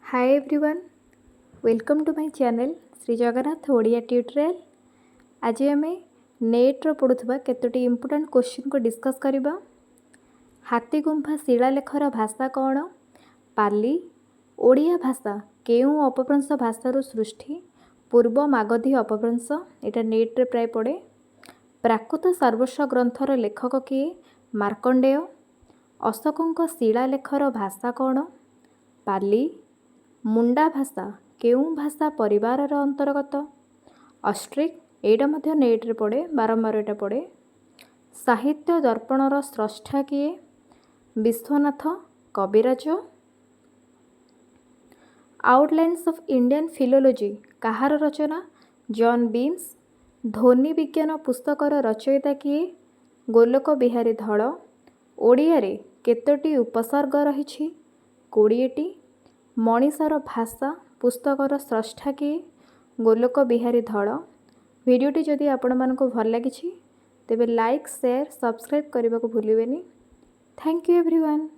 Hi everyone, welcome to my channel Shri Jagannath Odia tutorial. आज आम नेट्र पढ़ुवा केतोटी इम्पोर्टेंट क्वेश्चन को डिस्कस करबा। हाथी गुंफा शिलालेखर भाषा कौन? पाली। ओडिया भाषा केउ अपभ्रंश भाषार सृष्टि? पूर्व मागधी अपभ्रंश। यहाँ नेट्रे प्राय पड़े। प्राकृत सर्वस्व ग्रंथर लेखक किए? मार्कंडेय। अशोकों शिलालेखर भाषा कौन? पाली। मुंडा भाषा केउ भाषा परिवार अंतर्गत? ऑस्ट्रिक। यहाँ नेट्रे पड़े, बारंबार यहाँ पड़े। साहित्य दर्पणर स्रष्टा किए? Vishwanath Kaviraj. Outlines of Indian philology कहार रचना? John Beames. ध्वनि विज्ञान पुस्तकर रचयिता किए? गोलोक बिहारी धल। ओडिया रे केतोटी उपसर्ग रही? 20टी। मनीषर भाषा पुस्तकर स्रष्टा किए? गोलोक बिहारी धल। वीडियोटी जदि आपण मानक भल लगी तेबे लाइक शेयर सब्सक्राइब करने को भूलिए। Thank you everyone.